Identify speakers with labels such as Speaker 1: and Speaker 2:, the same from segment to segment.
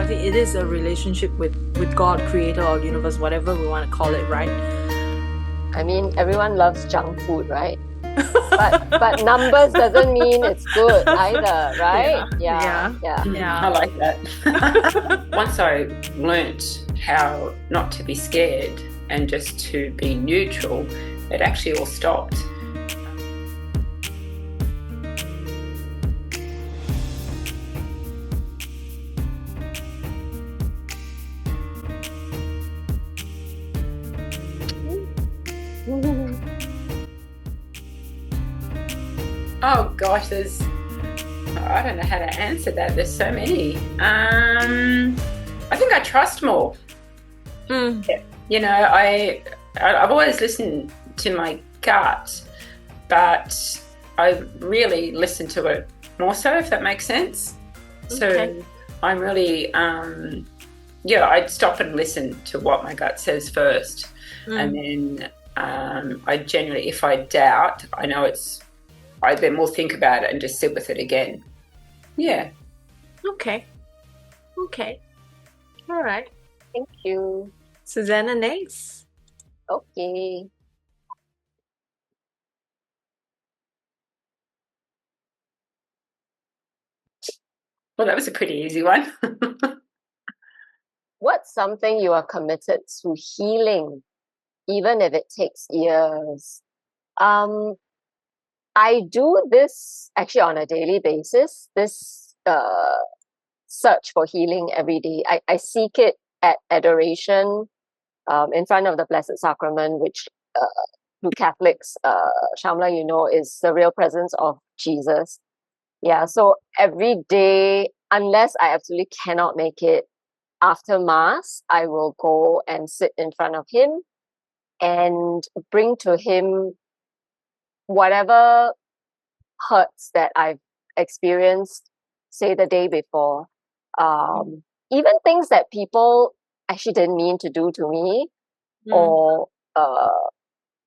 Speaker 1: think it is a relationship with God, creator, or universe, whatever we want to call it, right?
Speaker 2: I mean, everyone loves junk food, right? but numbers doesn't mean it's good either, right?
Speaker 1: Yeah.
Speaker 3: I like that. Once I learnt how not to be scared and just to be neutral, it actually all stopped. Oh gosh, I don't know how to answer that. There's so many. I think I trust more. You know, I've always listened to my gut, but I really listen to it more so, if that makes sense.
Speaker 1: Okay.
Speaker 3: So I'm really, I'd stop and listen to what my gut says first. And then I generally, if I doubt, I know I then will think about it and just sit with it again. Yeah.
Speaker 1: Okay. All right.
Speaker 2: Thank you.
Speaker 1: Susanna next.
Speaker 2: Okay.
Speaker 3: Well, that was a pretty easy one.
Speaker 2: What's something you are committed to healing, even if it takes years? I do this actually on a daily basis, this search for healing every day. I seek it at adoration in front of the Blessed Sacrament, which to Catholics, Shamala, is the real presence of Jesus. Yeah, so every day, unless I absolutely cannot make it, after Mass, I will go and sit in front of him and bring to him whatever hurts that I've experienced, say the day before. Even things that people actually didn't mean to do to me, or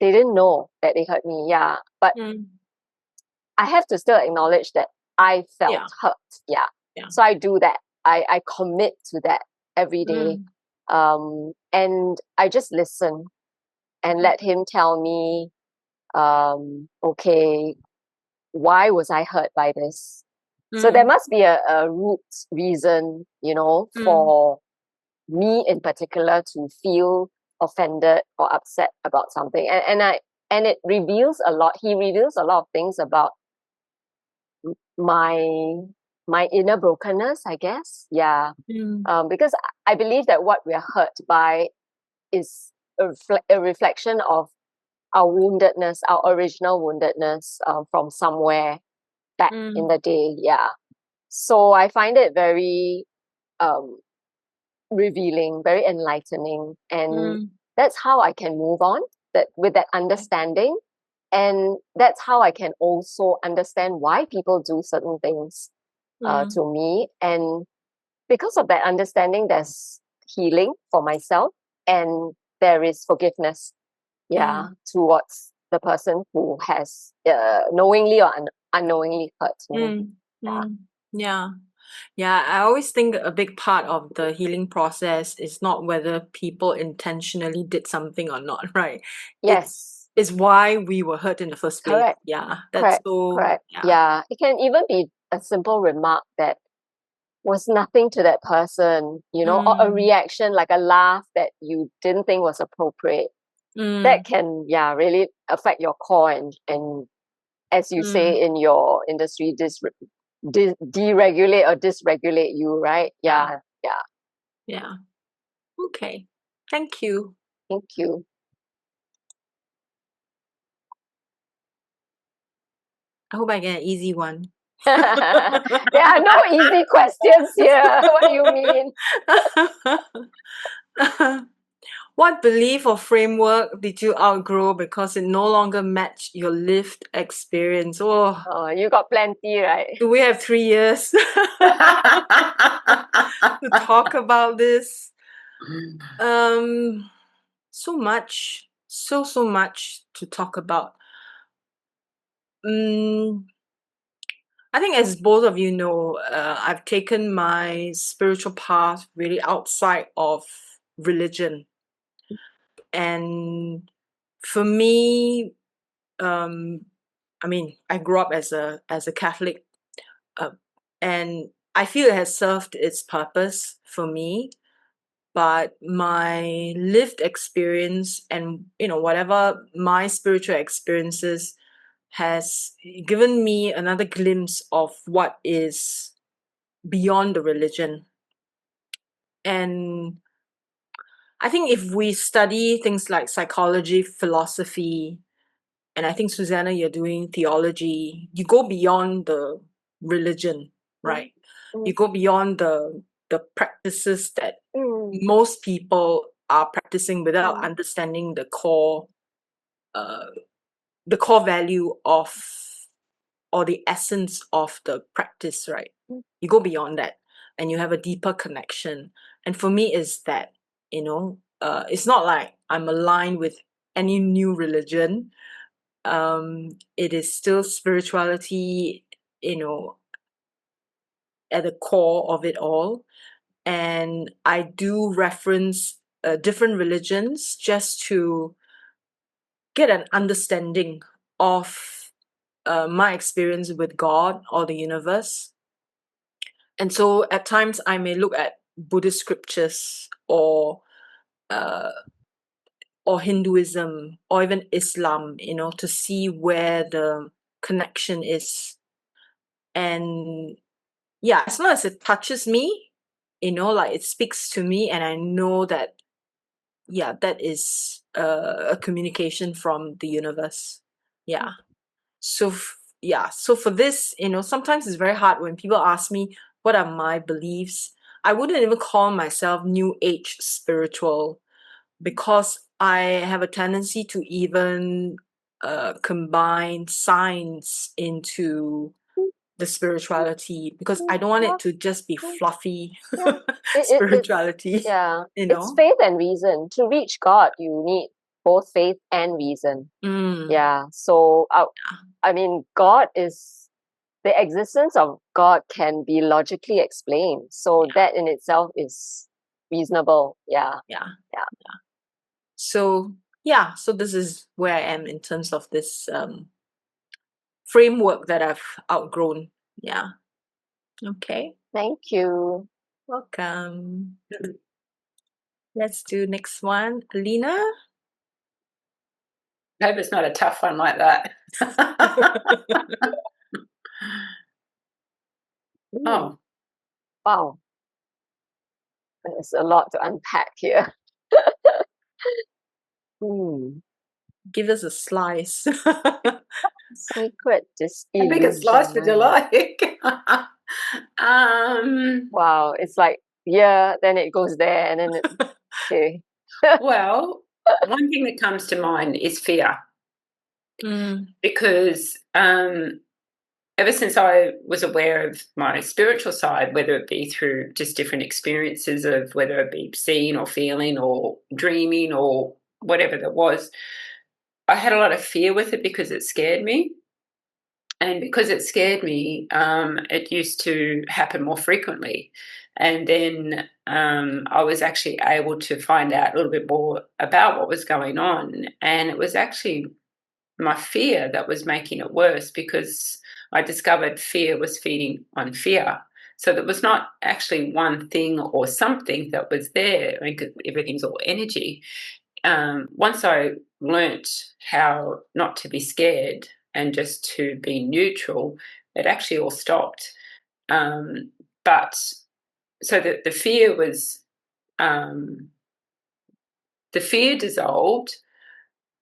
Speaker 2: they didn't know that they hurt me. Yeah, but I have to still acknowledge that I felt hurt. Yeah. So I do that. I commit to that every day. And I just listen and let him tell me, okay, why was I hurt by this? So there must be a root reason, for me in particular to feel offended or upset about something. And it reveals a lot. He reveals a lot of things about my inner brokenness, I guess. Yeah. Because I believe that what we're hurt by is a reflection of our woundedness, our original woundedness from somewhere back in the day. Yeah. So I find it very revealing, very enlightening. And that's how I can move on with that understanding. And that's how I can also understand why people do certain things to me. And because of that understanding, there's healing for myself and there is forgiveness, towards the person who has knowingly or unknowingly hurt me.
Speaker 1: Yeah, I always think a big part of the healing process is not whether people intentionally did something or not, right?
Speaker 2: Yes.
Speaker 1: It's why we were hurt in the first place.
Speaker 2: Correct.
Speaker 1: Yeah, that's
Speaker 2: Correct. Yeah. It can even be a simple remark that was nothing to that person, or a reaction like a laugh that you didn't think was appropriate. That can, really affect your core and as you say in your industry, deregulate or dysregulate you, right? Yeah.
Speaker 1: Okay. Thank you.
Speaker 2: Thank you.
Speaker 1: I hope I get an easy one.
Speaker 2: There are no easy questions here. What do you mean?
Speaker 1: What belief or framework did you outgrow because it no longer matched your lived experience?
Speaker 2: Oh, you got plenty, right?
Speaker 1: Do we have 3 years to talk about this? So much to talk about. I think, as both of you know, I've taken my spiritual path really outside of religion. And for me, I mean, I grew up as a Catholic, uh, and I feel it has served its purpose for me. But my lived experience and whatever my spiritual experiences has given me another glimpse of what is beyond the religion. And I think if we study things like psychology, philosophy, and I think, Susanna, you're doing theology, you go beyond the religion, right? You go beyond the practices that most people are practicing without understanding uh, the core value of, or the essence of the practice, right? You go beyond that and you have a deeper connection. And for me, is that, it's not like I'm aligned with any new religion. It is still spirituality, you know, at the core of it all. And I do reference different religions just to get an understanding of my experience with God or the universe. And so at times I may look at Buddhist scriptures uh, or Hinduism or even Islam, to see where the connection is. And yeah, as long as it touches me, like it speaks to me, and I know that, yeah, that is a communication from the universe. Yeah. So for this, sometimes it's very hard when people ask me what are my beliefs. I wouldn't even call myself new age spiritual, because I have a tendency to even combine science into the spirituality, because I don't want it to just be fluffy spirituality,
Speaker 2: It's faith and reason. To reach God, you need both faith and reason. Yeah. So I mean, the existence of God can be logically explained. So that in itself is reasonable. Yeah.
Speaker 1: Yeah.
Speaker 2: Yeah.
Speaker 1: So this is where I am in terms of this framework that I've outgrown. Yeah. Okay.
Speaker 2: Thank you.
Speaker 1: Welcome. Let's do next one. Alina?
Speaker 3: I hope it's not a tough one like that. Oh.
Speaker 2: Wow. There's a lot to unpack here.
Speaker 1: Give us a slice.
Speaker 2: Sacred
Speaker 3: How big a slice would you like?
Speaker 2: Wow, it's like, yeah, then it goes there, and then okay.
Speaker 3: Well, one thing that comes to mind is fear. Because ever since I was aware of my spiritual side, whether it be through just different experiences of whether it be seeing or feeling or dreaming or whatever that was, I had a lot of fear with it because it scared me. And because it scared me, it used to happen more frequently. And then I was actually able to find out a little bit more about what was going on. And it was actually my fear that was making it worse, because I discovered fear was feeding on fear. So there was not actually one thing or something that was there. I mean, 'cause everything's all energy. Once I learnt how not to be scared and just to be neutral, it actually all stopped. But so the fear was, the fear dissolved.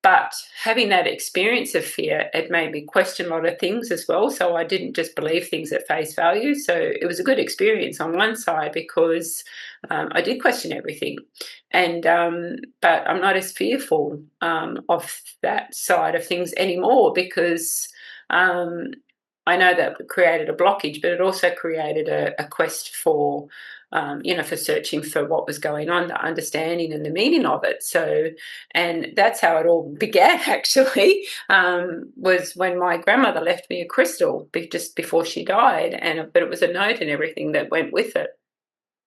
Speaker 3: But having that experience of fear, it made me question a lot of things as well. So I didn't just believe things at face value. So it was a good experience on one side, because I did question everything. And but I'm not as fearful of that side of things anymore, because I know that it created a blockage, but it also created a quest for for searching for what was going on, the understanding and the meaning of it. So, and that's how it all began, actually, was when my grandmother left me a crystal just before she died, but it was a note and everything that went with it.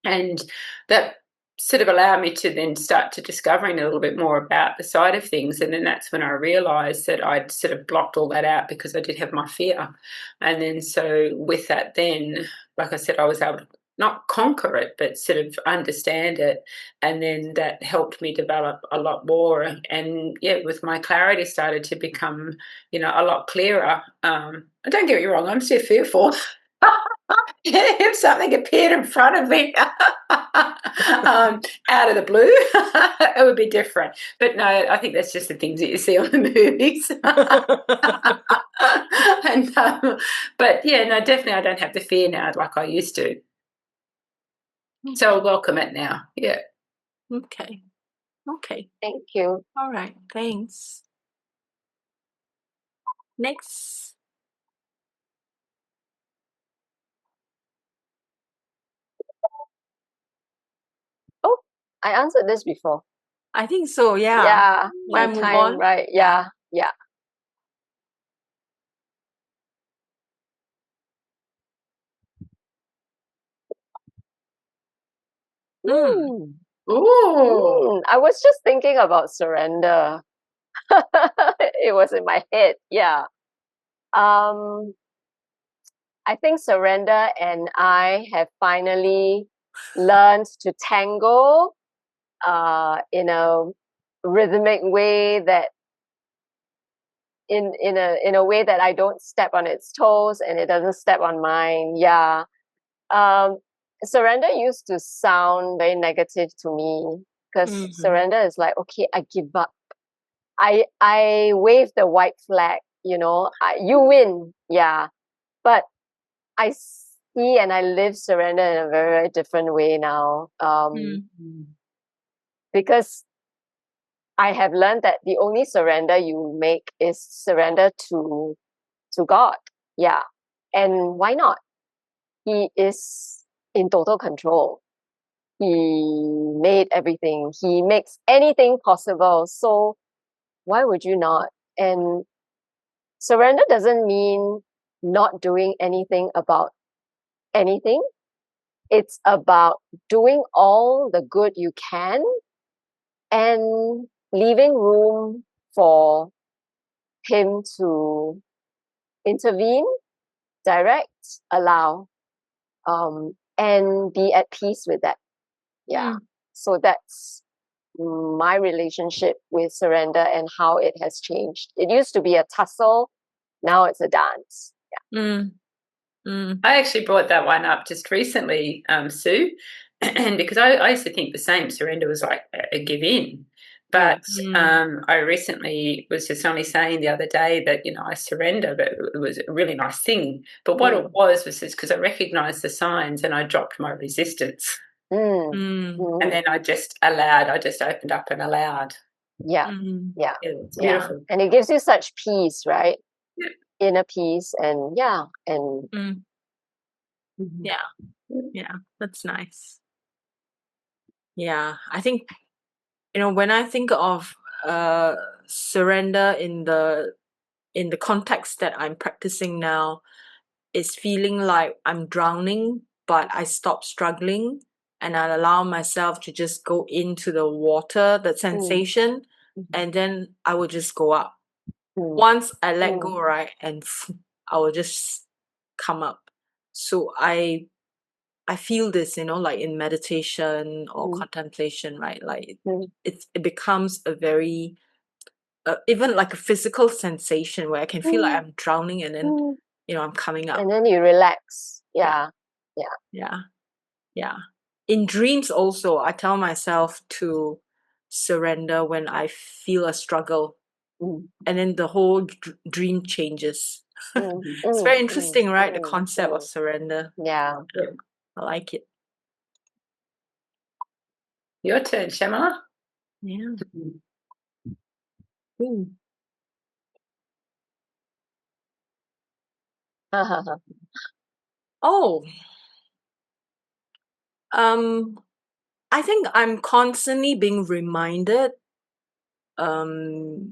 Speaker 3: And that sort of allowed me to then start to discovering a little bit more about the side of things. And then that's when I realized that I'd sort of blocked all that out because I did have my fear. And then so with that, then, like I said, I was able to not conquer it, but sort of understand it. And then that helped me develop a lot more. And yeah, with my clarity started to become, a lot clearer. Don't get me wrong, I'm still fearful. If something appeared in front of me out of the blue, it would be different. But no, I think that's just the things that you see on the movies. But yeah, no, definitely I don't have the fear now like I used to. So I welcome it now. Yeah.
Speaker 1: Okay.
Speaker 2: Thank you.
Speaker 1: All right. Thanks. Next.
Speaker 2: Oh, I answered this before.
Speaker 1: I think so. Yeah.
Speaker 2: Yeah, my
Speaker 1: Shall I move
Speaker 2: time,
Speaker 1: on?
Speaker 2: right? Yeah.
Speaker 1: Mm.
Speaker 3: Ooh.
Speaker 2: I was just thinking about surrender. It was in my head. Yeah. I think surrender and I have finally learned to tango in a rhythmic way that in a way that I don't step on its toes and it doesn't step on mine. Yeah. Um, Surrender used to sound very negative to me because surrender is like, okay, I give up. I wave the white flag, you win. Yeah. But I see and I live surrender in a very, very different way now. Because I have learned that the only surrender you make is surrender to God. Yeah. And why not? He is in total control. He made everything. He makes anything possible. So why would you not? And surrender doesn't mean not doing anything about anything. It's about doing all the good you can and leaving room for him to intervene, direct, allow, and be at peace with that. Yeah. So that's my relationship with surrender and how it has changed. It used to be a tussle, now it's a dance. Yeah.
Speaker 3: I actually brought that one up just recently, Sue, and because I used to think the same, surrender was like a give in. But I recently was just only saying the other day that, I surrender, but it was a really nice thing. But what it was just because I recognized the signs and I dropped my resistance. And then I just opened up and allowed.
Speaker 2: Yeah. Yeah.
Speaker 3: It's beautiful.
Speaker 2: And it gives you such peace, right?
Speaker 3: Yeah.
Speaker 2: Inner peace and
Speaker 1: Yeah, that's nice. Yeah, I think, when I think of surrender in the context that I'm practicing now, it's feeling like I'm drowning, but I stop struggling and I allow myself to just go into the water, that sensation, and then I will just go up. Once I let go, right, and I will just come up. So I feel this, like in meditation or contemplation, right? Like it becomes a very even like a physical sensation where I can feel like I'm drowning and then I'm coming up.
Speaker 2: And then you relax. Yeah.
Speaker 1: In dreams also, I tell myself to surrender when I feel a struggle, and then the whole dream changes. It's very interesting, right? The concept of surrender.
Speaker 2: Yeah.
Speaker 1: I like it.
Speaker 3: Your turn, Shamala.
Speaker 1: Yeah. Oh, I think I'm constantly being reminded that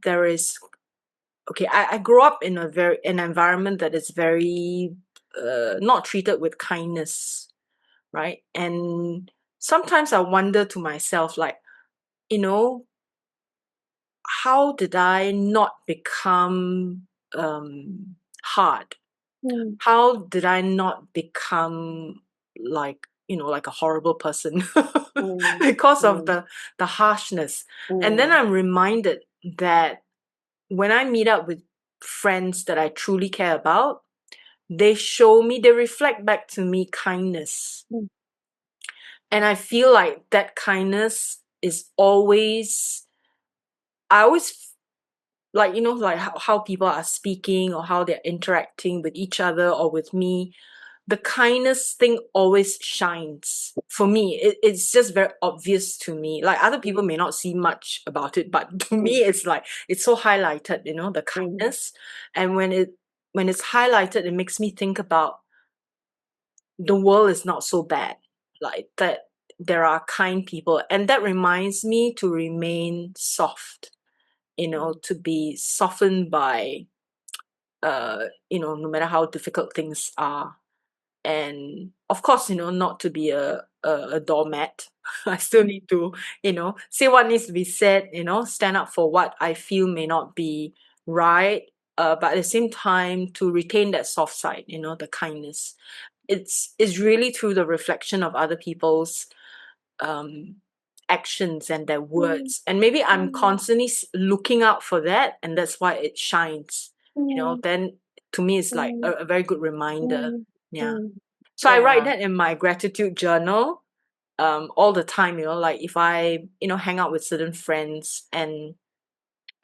Speaker 1: there is I grew up in an environment that is very not treated with kindness, right? And sometimes I wonder to myself, like, you know, how did I not become hard? How did I not become like, like a horrible person because of the harshness? And then I'm reminded that when I meet up with friends that I truly care about, they reflect back to me kindness. And I feel like that kindness is always, I always like, like how people are speaking or how they're interacting with each other or with me. The kindness thing always shines for me. It's just very obvious to me. Like other people may not see much about it, but to me, it's like it's so highlighted. The kindness, and when it's highlighted, it makes me think about the world is not so bad. Like that, there are kind people, and that reminds me to remain soft. To be softened by, no matter how difficult things are. And of course, not to be a doormat. I still need to, say what needs to be said, stand up for what I feel may not be right. But at the same time, to retain that soft side, the kindness. It's really through the reflection of other people's um actions and their words. And maybe I'm constantly looking out for that, and that's why it shines. Then to me it's like a very good reminder. Yeah. So I write that in my gratitude journal all the time, like if I, hang out with certain friends, and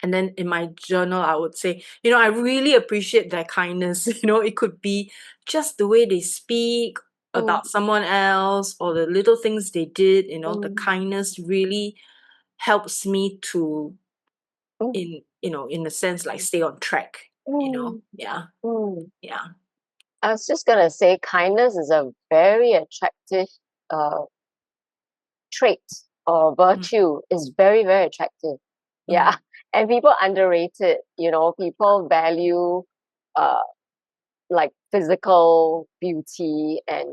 Speaker 1: then in my journal I would say, I really appreciate their kindness. It could be just the way they speak about someone else, or the little things they did. The kindness really helps me to, in a sense, like stay on track. Yeah. Yeah.
Speaker 2: I was just gonna say, kindness is a very attractive trait or virtue. Is very, very attractive. Yeah. And people underrate it. People value like physical beauty and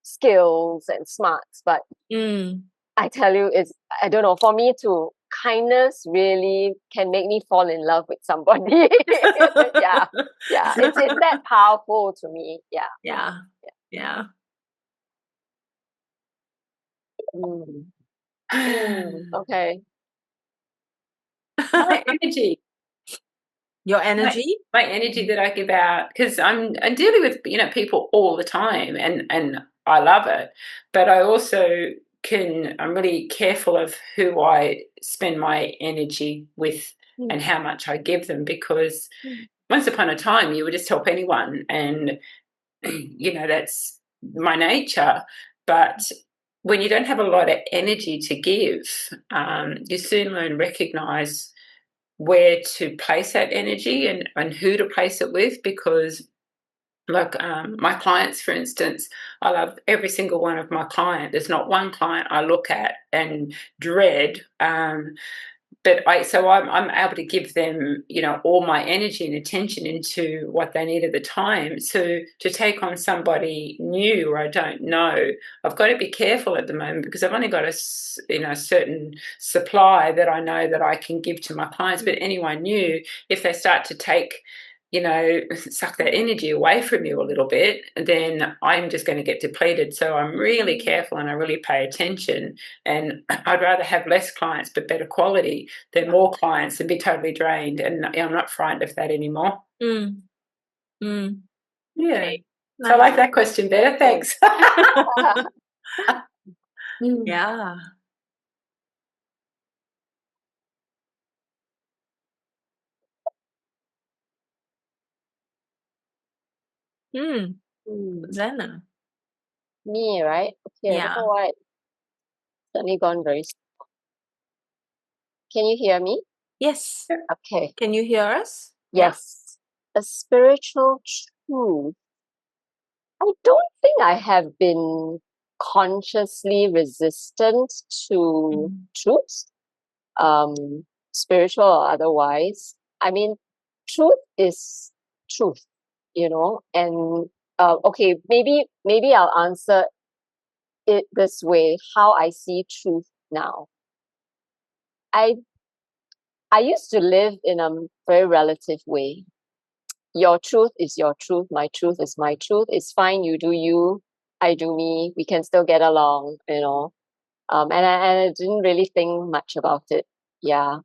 Speaker 2: skills and smarts. But I tell you, I don't know, for me too, kindness really can make me fall in love with somebody. Yeah. Yeah. It's that powerful to me. Yeah.
Speaker 1: Yeah. Yeah.
Speaker 2: Okay.
Speaker 3: My energy.
Speaker 1: Your energy?
Speaker 3: My energy that I give out, because I'm dealing with people all the time, and I love it, but I also I'm really careful of who I spend my energy with and how much I give them, because once upon a time you would just help anyone, and that's my nature. But when you don't have a lot of energy to give, you soon learn recognize where to place that energy and who to place it with, because like my clients, for instance, I love every single one of my clients. There's not one client I look at and dread. But I'm able to give them, all my energy and attention into what they need at the time. So to take on somebody new or I don't know, I've got to be careful at the moment, because I've only got a certain supply that I know that I can give to my clients. But anyone new, if they start to take, suck that energy away from you a little bit, then I'm just going to get depleted. So I'm really careful and I really pay attention. And I'd rather have less clients but better quality than more clients and be totally drained. And I'm not frightened of that anymore. Yeah.
Speaker 1: Okay.
Speaker 3: So I like that question better. Thanks.
Speaker 1: Yeah. Susanah.
Speaker 2: Me, right? Okay, I don't know why it's suddenly gone very slow. Can you hear me?
Speaker 1: Yes.
Speaker 2: Okay.
Speaker 1: Can you hear us?
Speaker 2: Yes. A spiritual truth I don't think I have been consciously resistant to truth, spiritual or otherwise. I mean, truth is truth, and okay, maybe I'll answer it this way, how I see truth now. I used to live in a very relative way. Your truth is your truth, my truth is my truth. It's fine, you do you, I do me, we can still get along, and I didn't really think much about it. Yeah.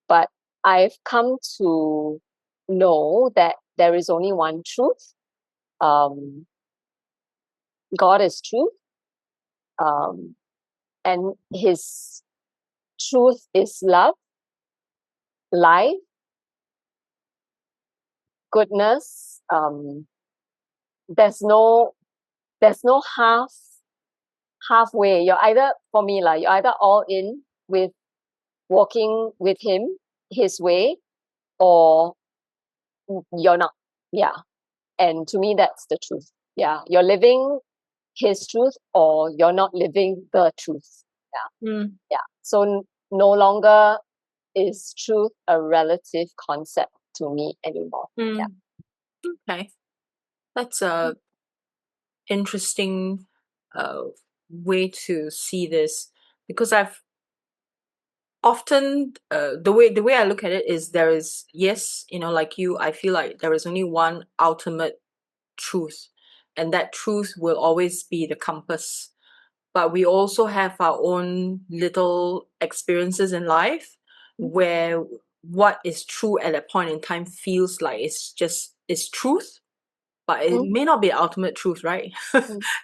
Speaker 2: But I've come to know that there is only one truth. God is truth. And his truth is love, life, goodness. There's no halfway. You're either, for me, you're either all in with walking with him, his way, or you're not. Yeah. And to me, that's the truth. Yeah. You're living his truth, or you're not living the truth. Yeah. Yeah. So no longer is truth a relative concept to me anymore. Yeah.
Speaker 1: Okay. That's a interesting way to see this, because I've often the way I look at it is, there is, yes, like you, I feel like there is only one ultimate truth, and that truth will always be the compass. But we also have our own little experiences in life where what is true at that point in time feels like it's truth, but it may not be ultimate truth, right?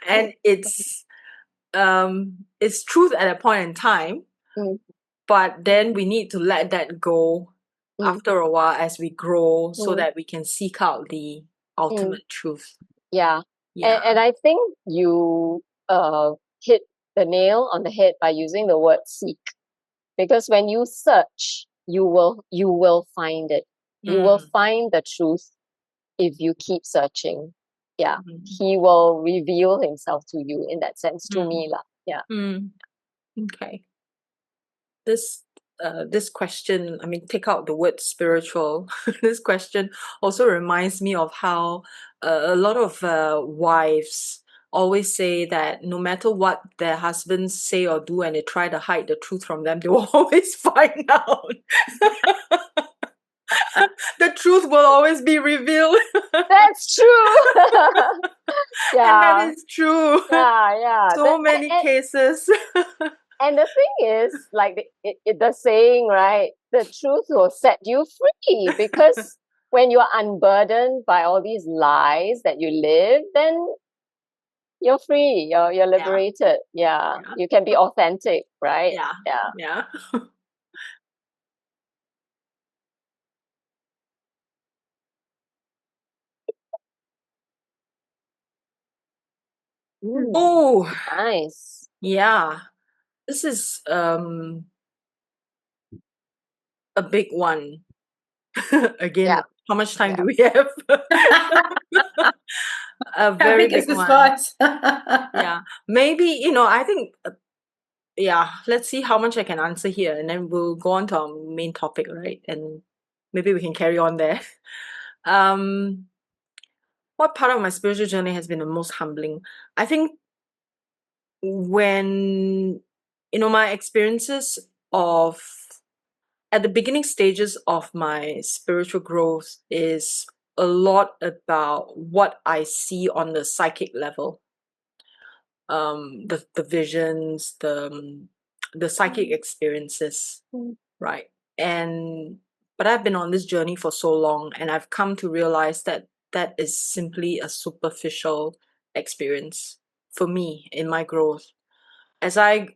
Speaker 1: And it's truth at a point in time, but then we need to let that go after a while as we grow, so that we can seek out the ultimate truth.
Speaker 2: Yeah. And I think you hit the nail on the head by using the word seek, because when you search, you will find it. You will find the truth if you keep searching. Yeah. He will reveal himself to you, in that sense, to me lah. Yeah.
Speaker 1: Okay. This question, I mean, take out the word spiritual. This question also reminds me of how a lot of wives always say that no matter what their husbands say or do, and they try to hide the truth from them, they will always find out. The truth will always be revealed.
Speaker 2: That's true.
Speaker 1: And that is true.
Speaker 2: Yeah.
Speaker 1: So many cases.
Speaker 2: And the thing is, like the saying, right? The truth will set you free, because when you're unburdened by all these lies that you live, then you're free. You're liberated. Yeah. You can be authentic, right?
Speaker 1: Yeah. Oh,
Speaker 2: nice.
Speaker 1: Yeah. This is a big one. Again, how much time do we have? A very big one. Yeah. Maybe, I think, let's see how much I can answer here, and then we'll go on to our main topic, right? And maybe we can carry on there. What part of my spiritual journey has been the most humbling? I think when, my experiences of at the beginning stages of my spiritual growth is a lot about what I see on the psychic level. The visions, the psychic experiences, right? But I've been on this journey for so long, and I've come to realize that that is simply a superficial experience for me in my growth. As I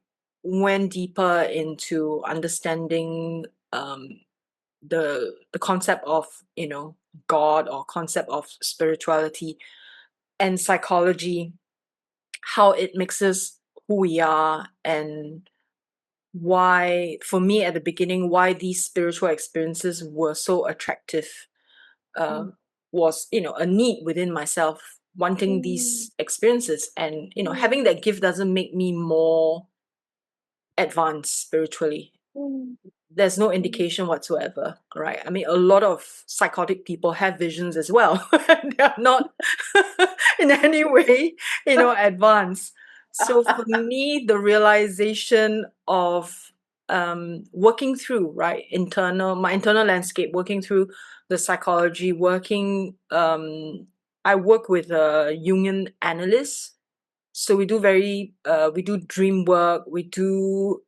Speaker 1: went deeper into understanding the concept of God, or concept of spirituality and psychology, how it mixes who we are, and why, for me at the beginning, why these spiritual experiences were so attractive, was a need within myself wanting these experiences. And, having that gift doesn't make me more advanced spiritually. There's no indication whatsoever, right? I mean, a lot of psychotic people have visions as well. They are not in any way, advanced. So for me, the realization of working through, right, my internal landscape, working through the psychology, I work with a Jungian analyst. So we do we do dream work, we do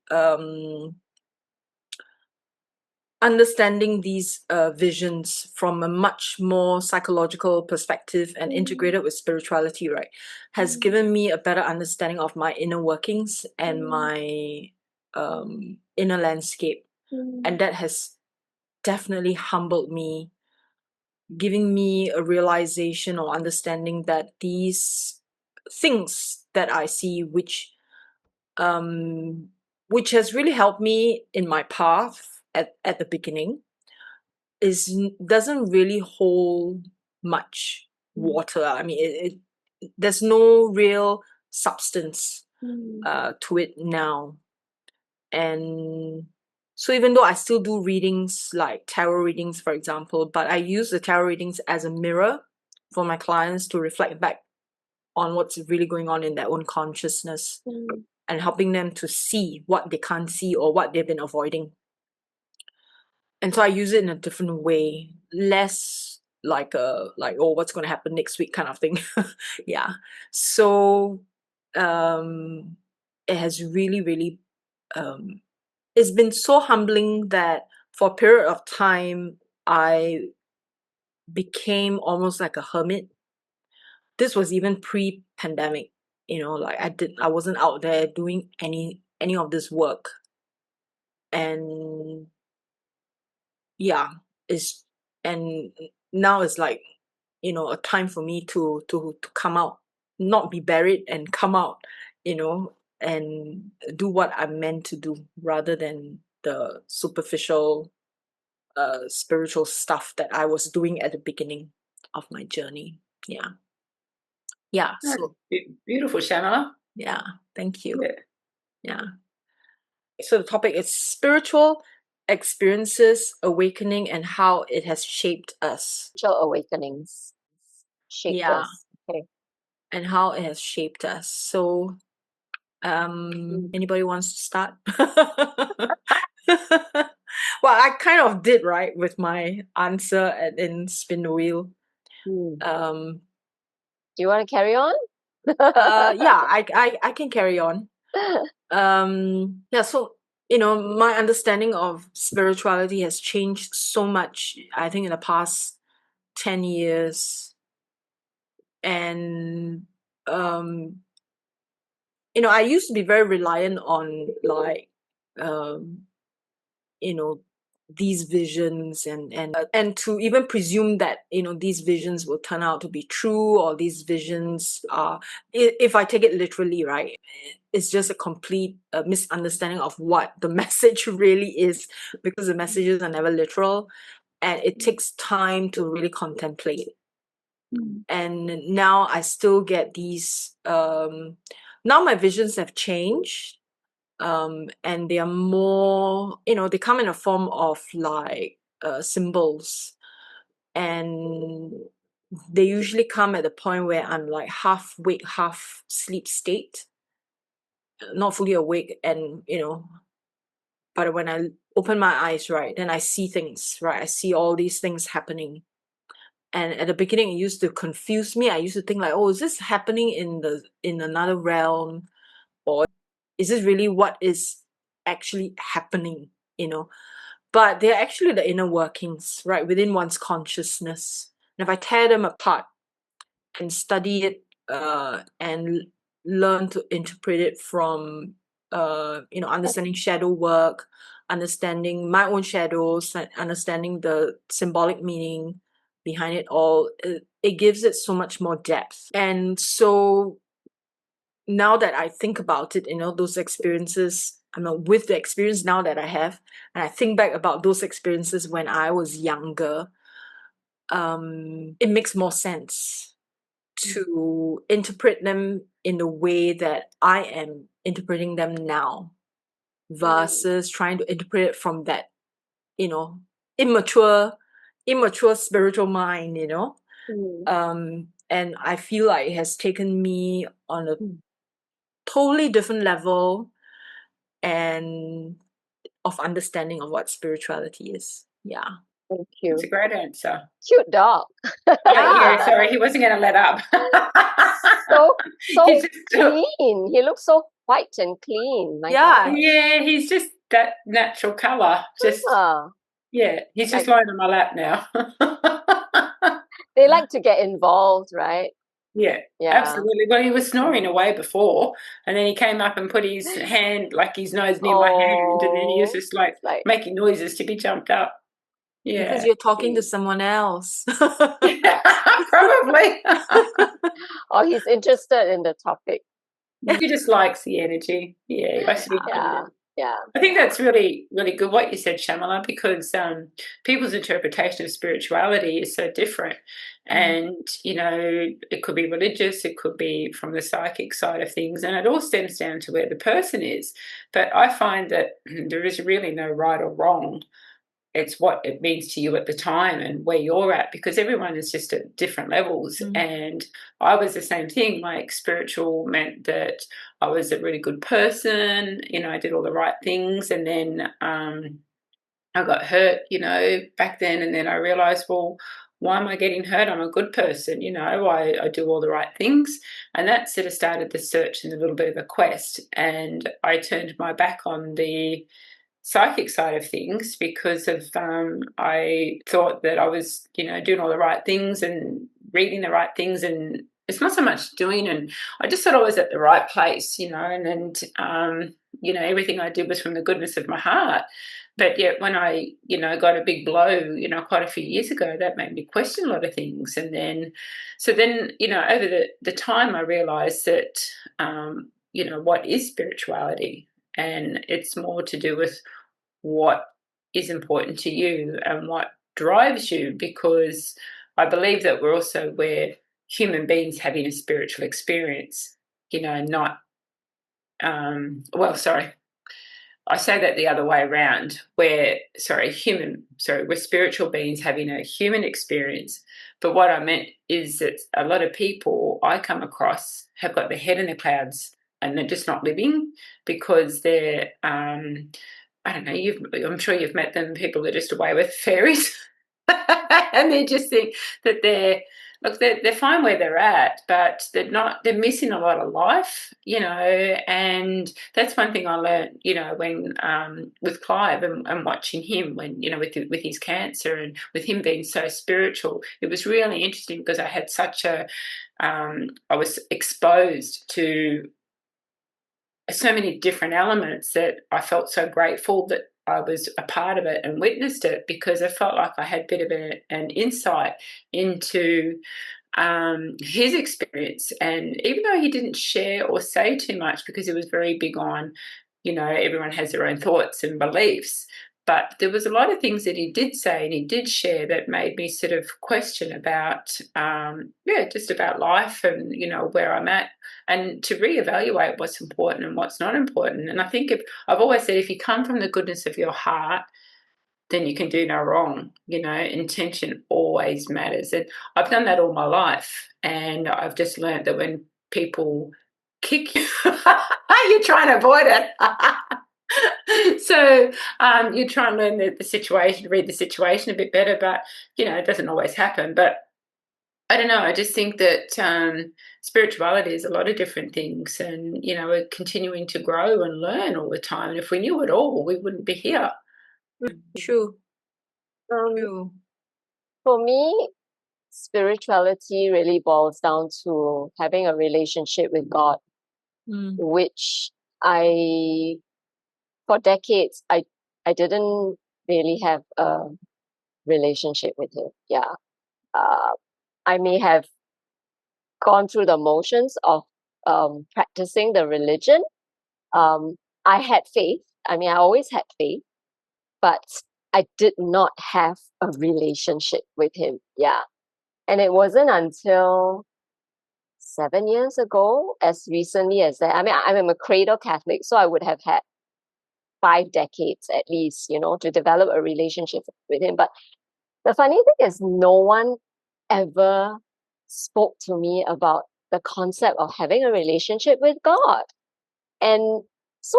Speaker 1: understanding these visions from a much more psychological perspective and integrated with spirituality, right, has given me a better understanding of my inner workings and my inner landscape. And that has definitely humbled me, giving me a realization or understanding that these things that I see, which has really helped me in my path at the beginning, doesn't really hold much water. I mean, there's no real substance to it now. And so even though I still do readings, like tarot readings, for example, but I use the tarot readings as a mirror for my clients to reflect back on what's really going on in their own consciousness and helping them to see what they can't see or what they've been avoiding. And so I use it in a different way, less like oh, what's going to happen next week kind of thing. Yeah. So it has really, really it's been so humbling that for a period of time I became almost like a hermit. This was even pre-pandemic, like I wasn't out there doing any of this work. And yeah, and now it's like, a time for me to come out, not be buried, and come out, and do what I'm meant to do rather than the superficial spiritual stuff that I was doing at the beginning of my journey. Yeah. So
Speaker 3: beautiful, Shamala.
Speaker 1: yeah, thank you. Yeah. So the topic is spiritual experiences, awakening, and how it has shaped us.
Speaker 2: Spiritual awakenings shaped us. Okay.
Speaker 1: And how it has shaped us. So anybody wants to start? Well, I kind of did, right, with my answer in Spin the Wheel.
Speaker 2: Do you want to carry on?
Speaker 1: Yeah, I can carry on. Yeah, so my understanding of spirituality has changed so much, I think, in the past 10 years. And I used to be very reliant on like these visions and to even presume that these visions will turn out to be true, or these visions are, if I take it literally, right, it's just a complete misunderstanding of what the message really is, because the messages are never literal and it takes time to really contemplate. And now I still get these now my visions have changed, and they are more, they come in a form of like symbols, and they usually come at the point where I'm like half wake, half sleep state, not fully awake, and but when I open my eyes, right, then I see things, right, I see all these things happening. And at the beginning, it used to confuse me. I used to think like, oh, is this happening in another realm, or is this really what is actually happening? But they're actually the inner workings, right, within one's consciousness. And if I tear them apart and study it and learn to interpret it from understanding shadow work, understanding my own shadows, understanding the symbolic meaning behind it all, it gives it so much more depth. And so now that I think about it, those experiences, with the experience now that I have, and I think back about those experiences when I was younger, it makes more sense. to interpret them in the way that I am interpreting them now versus trying to interpret it from that, immature spiritual mind, and I feel like it has taken me on a totally different level and of understanding of what spirituality is. Yeah.
Speaker 2: Thank you.
Speaker 3: It's a great answer.
Speaker 2: Cute dog.
Speaker 3: Yeah, sorry, he wasn't going to let up.
Speaker 2: So
Speaker 3: He's just,
Speaker 2: clean. He looks so white and clean. My
Speaker 1: Yeah.
Speaker 2: God.
Speaker 3: yeah, he's just that natural colour. Just yeah, he's just lying on my lap now.
Speaker 2: They like to get involved, right?
Speaker 3: Yeah, absolutely. Well, he was snoring away before, and then he came up and put his hand, like his nose near my hand, and then he was just like making noises to be jumped up. Yeah.
Speaker 1: Because you're talking to someone else.
Speaker 3: Probably.
Speaker 2: Or he's interested in the topic.
Speaker 3: He just likes the energy. Yeah, he likes to be
Speaker 2: Yeah.
Speaker 3: I think that's really, really good what you said, Shamala, because people's interpretation of spirituality is so different. And, it could be religious, it could be from the psychic side of things, and it all stems down to where the person is. But I find that there is really no right or wrong. It's what it means to you at the time and where you're at, because everyone is just at different levels. And I was the same thing. Like, spiritual meant that I was a really good person, I did all the right things, and then I got hurt, back then, and then I realized, well, why am I getting hurt? I'm a good person, I do all the right things. And that sort of started the search and a little bit of a quest, and I turned my back on the psychic side of things because of I thought that I was doing all the right things and reading the right things, and it's not so much doing, and I just thought I was at the right place, and everything I did was from the goodness of my heart. But yet when I got a big blow quite a few years ago, that made me question a lot of things. And then over the time I realized that what is spirituality, and it's more to do with what is important to you and what drives you, because I believe that we're human beings having a spiritual experience, not I say that the other way around. We're spiritual beings having a human experience. But what I meant is that a lot of people I come across have got their head in the clouds and they're just not living because they're I don't know, I'm sure you've met them, people that are just away with fairies. And they just think that they're fine where they're at, but they're missing a lot of life, and that's one thing I learned, when with Clive and watching him when, with his cancer and with him being so spiritual. It was really interesting because I had I was exposed to so many different elements that I felt so grateful that I was a part of it and witnessed it, because I felt like I had a bit of an insight into his experience. And even though he didn't share or say too much, because he was very big on, everyone has their own thoughts and beliefs, but there was a lot of things that he did say and he did share that made me sort of question about, just about life and, where I'm at, and to reevaluate what's important and what's not important. And I think I've always said, if you come from the goodness of your heart, then you can do no wrong. Intention always matters. And I've done that all my life. And I've just learned that when people kick you, you're trying to avoid it. So you try and learn the situation, read the situation a bit better, but, it doesn't always happen. But I don't know, I just think that spirituality is a lot of different things, and, we're continuing to grow and learn all the time. And if we knew it all, we wouldn't be here.
Speaker 1: True.
Speaker 2: For me, spirituality really boils down to having a relationship with God, which for decades, I didn't really have a relationship with him. Yeah. I may have gone through the motions of practicing the religion. I had faith. I always had faith, but I did not have a relationship with him. Yeah. And it wasn't until 7 years ago, as recently as that. I mean, I'm a cradle Catholic, so I would have had 5 decades at least, you know, to develop a relationship with him. But the funny thing is, no one ever spoke to me about the concept of having a relationship with God. And so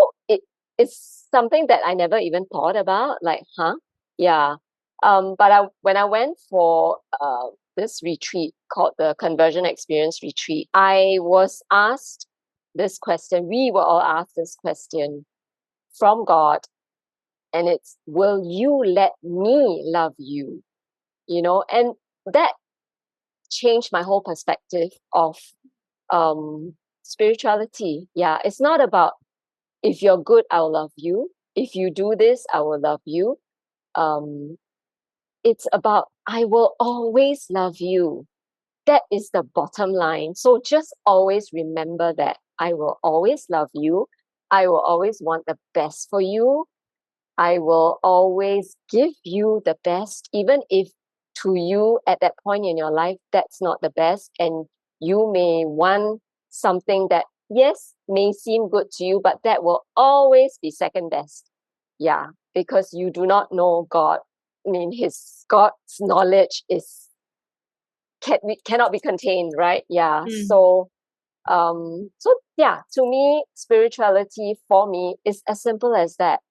Speaker 2: it's something that I never even thought about, like, huh? Yeah. But when I went for this retreat called the Conversion Experience Retreat, I was asked this question. We were all asked this question from God, and it's, will you let me love you? You know, and that changed my whole perspective of spirituality. Yeah, it's not about, if you're good, I'll love you. If you do this, I will love you. It's about, I will always love you. That is the bottom line. So just always remember that I will always love you. I will always want the best for you. I will always give you the best, even if to you at that point in your life, that's not the best. And you may want something that, yes, may seem good to you, but that will always be second best. Yeah, because you do not know God. I mean, God's knowledge cannot be contained, right? Yeah. So yeah, to me, spirituality for me is as simple as that.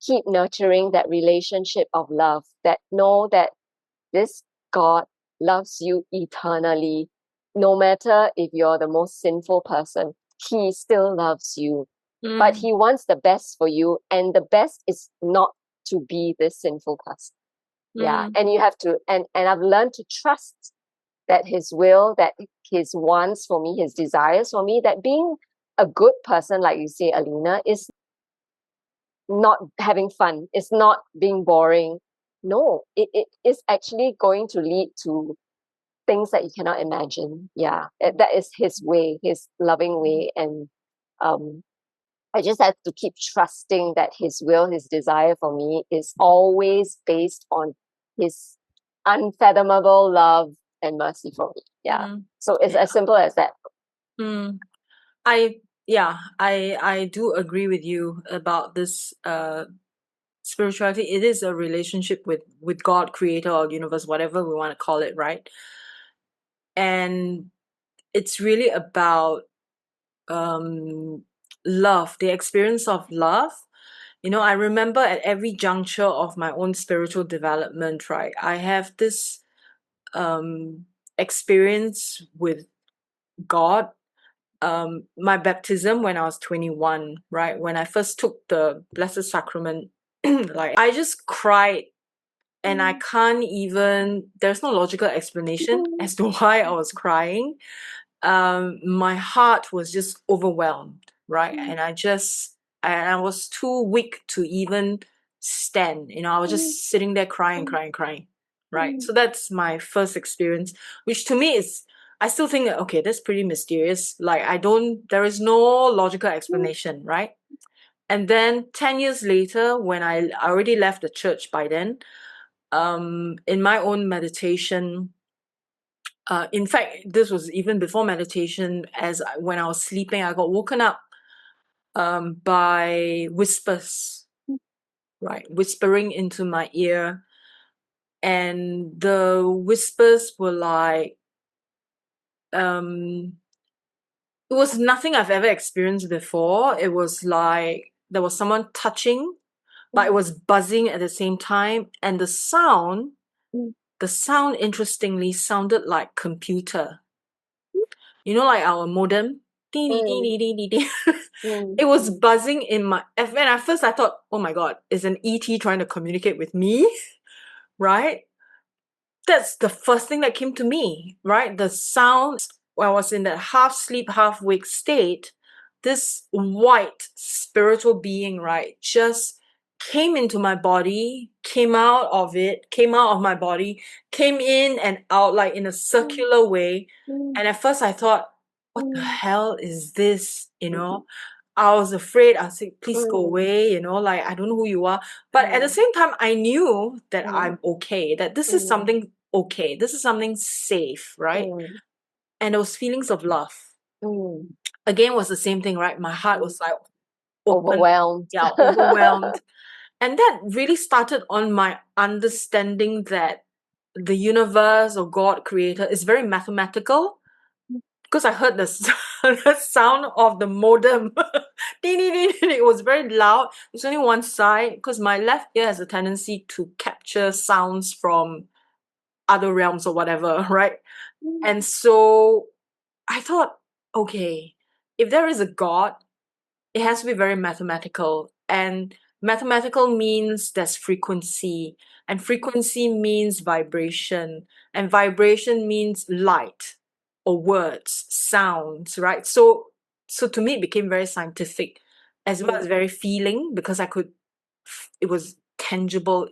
Speaker 2: Keep nurturing that relationship of love, that know that this God loves you eternally. No matter if you're the most sinful person, he still loves you. But he wants the best for you, and the best is not to be this sinful person. Yeah. And you have to, and I've learned to trust that his will, that his wants for me, his desires for me, that being a good person, like you say, Alina, is not having fun. It's not being boring. No, it is actually going to lead to things that you cannot imagine. Yeah, that is his way, his loving way. And I just have to keep trusting that his will, his desire for me is always based on his unfathomable love and mercy for me. Yeah. So it's as simple as that.
Speaker 1: I do agree with you about this spirituality. It is a relationship with God, creator or universe, whatever we want to call it, right? And it's really about love, the experience of love. You know, I remember at every juncture of my own spiritual development, right, I have this experience with God. My baptism when I was 21, right, when I first took the Blessed Sacrament, like I just cried, and I can't even, there's no logical explanation as to why I was crying. My heart was just overwhelmed, right? And I was too weak to even stand. You know, I was just sitting there crying, right? So that's my first experience, which to me is, I still think, okay, that's pretty mysterious. Like, there is no logical explanation, right? And then 10 years later, when I already left the church by then, in my own meditation, in fact, this was even before meditation, when I was sleeping, I got woken up by whispers, right? Whispering into my ear. And the whispers were like, it was nothing I've ever experienced before. It was like there was someone touching, but it was buzzing at the same time. And the sound, interestingly, sounded like computer. You know, like our modem. It was buzzing in my... And at first I thought, oh my God, is an ET trying to communicate with me? Right? That's the first thing that came to me, right? The sound, when I was in that half sleep, half wake state, this white spiritual being, right, just came into my body, came out of my body, came in and out like in a circular way. And at first I thought, what the hell is this? You know, I was afraid. I said, please go away, you know, like, I don't know who you are. But at the same time, I knew that I'm okay, that this is something okay. This is something safe, right? And those feelings of love.
Speaker 2: Mm.
Speaker 1: Again, was the same thing, right? My heart was like open,
Speaker 2: Overwhelmed.
Speaker 1: yeah, overwhelmed. And that really started on my understanding that the universe or God creator is very mathematical, because I heard the sound of the modem. Ding, ding, ding, ding. It was very loud. It's only one side, because my left ear has a tendency to capture sounds from other realms or whatever, right? And so I thought, okay, if there is a God, it has to be very mathematical. And mathematical means there's frequency, and frequency means vibration, and vibration means light or words, sounds, right? So to me, it became very scientific as well as very feeling, because it was tangible,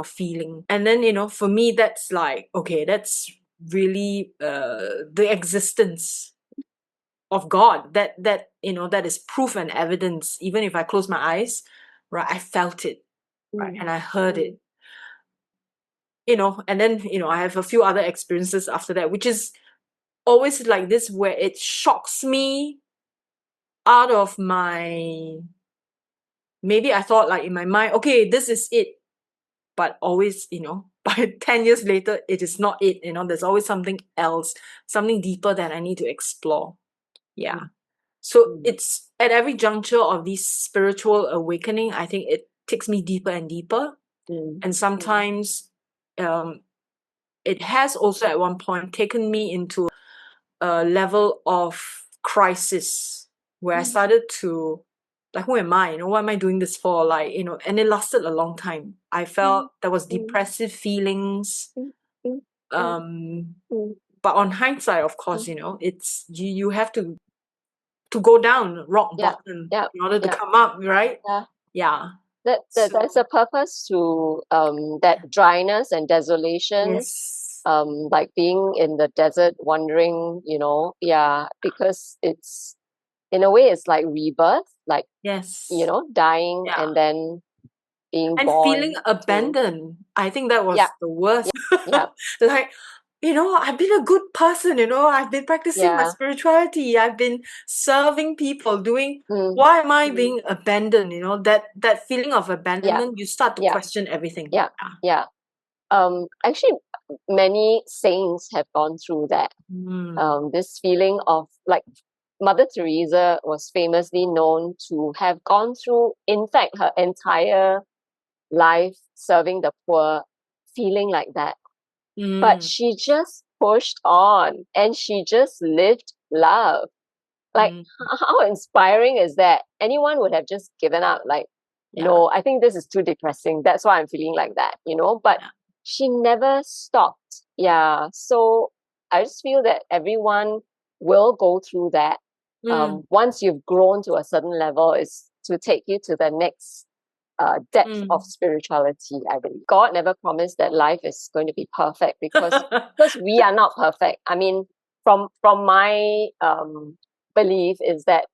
Speaker 1: feeling. And then, for me, that's like, okay, that's really the existence of God, that is proof and evidence. Even if I close my eyes, right, I felt it, right, and I heard it, and then, I have a few other experiences after that, which is always like this, where it shocks me out of my, maybe I thought, like, in my mind, okay, this is it, but always, by 10 years later, it is not it. There's always something else, something deeper that I need to explore. Yeah. So it's at every juncture of this spiritual awakening, I think it takes me deeper and deeper. And sometimes it has also at one point taken me into a level of crisis, where I started to, like, who am I? What am I doing this for? Like, and it lasted a long time. I felt there was depressive feelings. But on hindsight, of course, it's you have to go down rock bottom in order to come up, right? Yeah.
Speaker 2: There's a purpose to that dryness and desolation.
Speaker 1: Yes.
Speaker 2: Like being in the desert wandering, because it's, in a way, it's like rebirth, like,
Speaker 1: Yes.
Speaker 2: dying
Speaker 1: Yeah.
Speaker 2: and then being
Speaker 1: And
Speaker 2: born
Speaker 1: feeling abandoned. I think that was the worst.
Speaker 2: Yeah.
Speaker 1: Like, I've been a good person, I've been practicing my spirituality. I've been serving people, doing, why am I being abandoned? That feeling of abandonment, you start to question everything.
Speaker 2: Yeah. Actually, many saints have gone through that. This feeling of, like, Mother Teresa was famously known to have gone through, in fact, her entire life serving the poor, feeling like that. But she just pushed on and she just lived love. Like, how inspiring is that? Anyone would have just given up, like, no, I think this is too depressing. That's why I'm feeling like that, But she never stopped. Yeah. So I just feel that everyone will go through that. Once you've grown to a certain level, is to take you to the next depth of spirituality, I believe. God never promised that life is going to be perfect, because we are not perfect. I mean, from my belief is that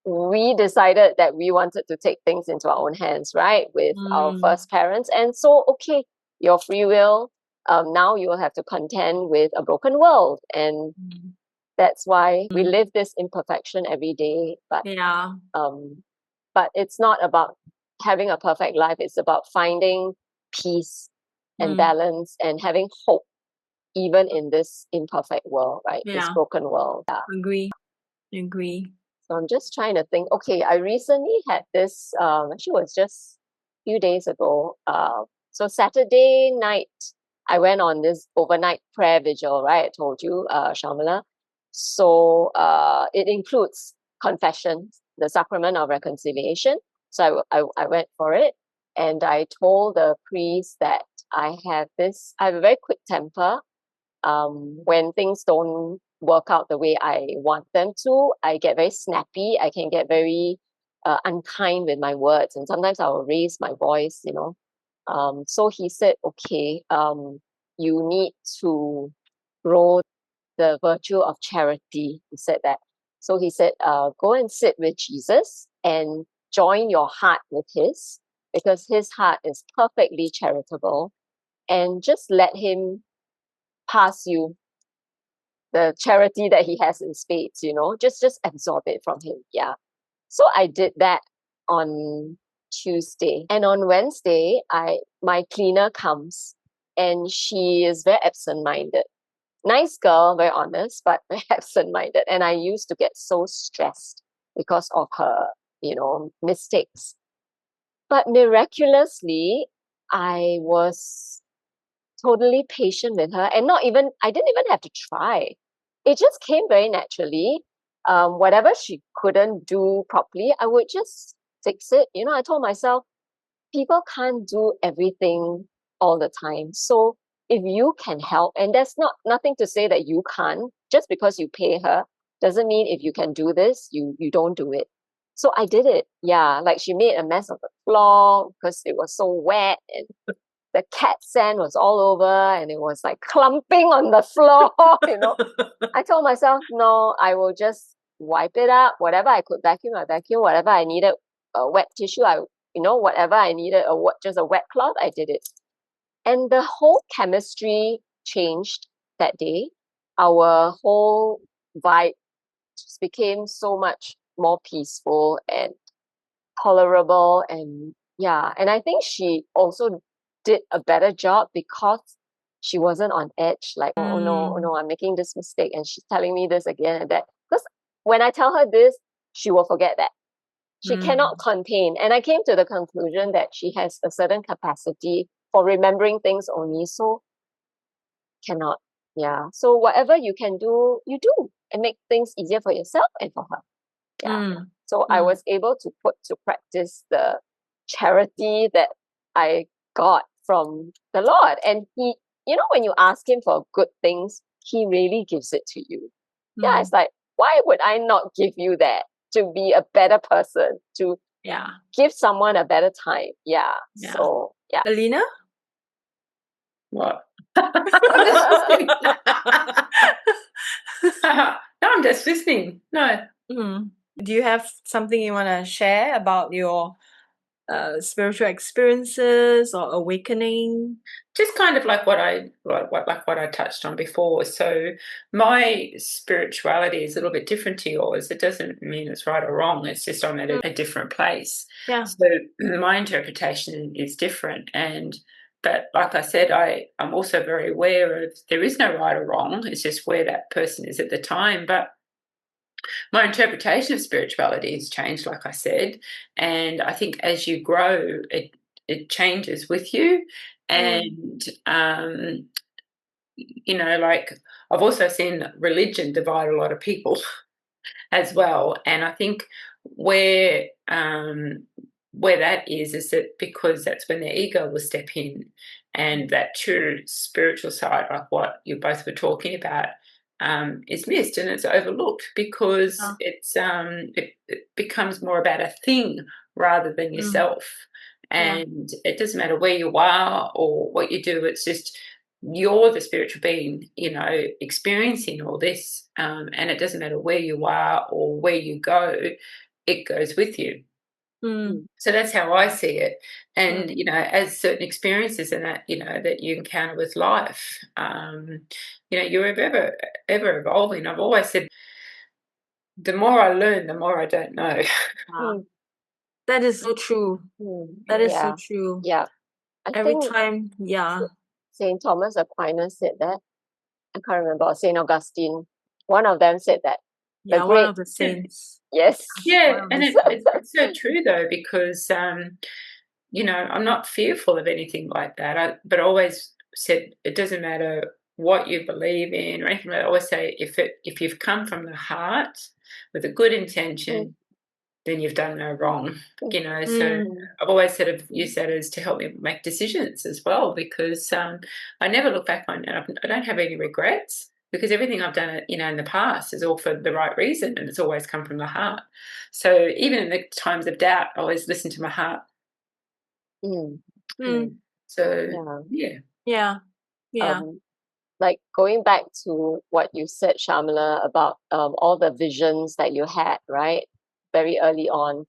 Speaker 2: we decided that we wanted to take things into our own hands, right, with our first parents. And so, okay, your free will, now you will have to contend with a broken world. And that's why we live this imperfection every day. But it's not about having a perfect life. It's about finding peace and balance and having hope, even in this imperfect world, right? This broken world.
Speaker 1: Agree.
Speaker 2: So I'm just trying to think. Okay, I recently had this. Actually, it was just a few days ago. So Saturday night, I went on this overnight prayer vigil. Right, I told you, Shamala. So it includes confession, the sacrament of reconciliation. So I went for it, and I told the priest that I have a very quick temper. When things don't work out the way I want them to, I get very snappy. I can get very unkind with my words, and sometimes I will raise my voice, So he said, okay, you need to grow the virtue of charity. He said that. So he said, go and sit with Jesus and join your heart with his, because his heart is perfectly charitable, and just let him pass you the charity that he has in spades, just absorb it from him. Yeah. So I did that on Tuesday. And on Wednesday, my cleaner comes and she is very absent-minded. Nice girl, very honest, but very absent-minded. And I used to get so stressed because of her, mistakes. But miraculously, I was totally patient with her, and I didn't even have to try. It just came very naturally. Whatever she couldn't do properly, I would just fix it. I told myself, people can't do everything all the time. So if you can help, and there's nothing to say that you can't, just because you pay her doesn't mean if you can do this, you don't do it. So I did it. Yeah, like she made a mess of the floor because it was so wet, and the cat sand was all over, and it was like clumping on the floor. I told myself, no, I will just wipe it up. Whatever I could vacuum, I vacuum. Whatever I needed, a wet tissue, whatever I needed, just a wet cloth, I did it. And the whole chemistry changed that day. Our whole vibe just became so much more peaceful and tolerable. And yeah, and I think she also did a better job because she wasn't on edge, like, oh no, I'm making this mistake and she's telling me this again and that. Because when I tell her this, she will forget that. She cannot contain. And I came to the conclusion that she has a certain capacity for remembering things only, so cannot. Yeah. So whatever you can do, you do, and make things easier for yourself and for her. Yeah. So I was able to put to practice the charity that I got from the Lord. And he, when you ask him for good things, he really gives it to you. Yeah, it's like, why would I not give you that? To be a better person, to give someone a better time. Yeah. So, yeah.
Speaker 1: Alina?
Speaker 3: What? I'm just listening. No, I'm just listening. No.
Speaker 1: Do you have something you want to share about your spiritual experiences or awakening?
Speaker 3: Just kind of like what I touched on before. So my spirituality is a little bit different to yours. It doesn't mean it's right or wrong. It's just I'm at a different place.
Speaker 1: Yeah.
Speaker 3: So my interpretation is different. But like I said, I'm also very aware of there is no right or wrong. It's just where that person is at the time. But my interpretation of spirituality has changed, like I said. And I think as you grow, it changes with you. And, like I've also seen religion divide a lot of people as well. And I think where that is that because that's when the ego will step in, and that true spiritual side, like what you both were talking about, is missed and it's overlooked because it becomes more about a thing rather than yourself. And it doesn't matter where you are or what you do, it's just you're the spiritual being, experiencing all this, and it doesn't matter where you are or where you go, it goes with you. So that's how I see it. And, as certain experiences and that, that you encounter with life, you're ever evolving. I've always said, the more I learn, the more I don't know.
Speaker 1: That is so true. That is so true.
Speaker 2: Yeah.
Speaker 1: Every time,
Speaker 2: St. Thomas Aquinas said that. I can't remember. St. Augustine. One of them said that.
Speaker 1: One of the saints.
Speaker 2: Yes.
Speaker 3: Yeah, and it's so true though, because I'm not fearful of anything like that. But I always said it doesn't matter what you believe in or anything. I always say if you've come from the heart with a good intention, then you've done no wrong. So I've always sort of used that as to help me make decisions as well, because I never look back on it. I don't have any regrets, because everything I've done, in the past is all for the right reason, and it's always come from the heart. So even in the times of doubt, I always listen to my heart. So
Speaker 1: yeah.
Speaker 2: Like going back to what you said, Shamala, about all the visions that you had, right, very early on.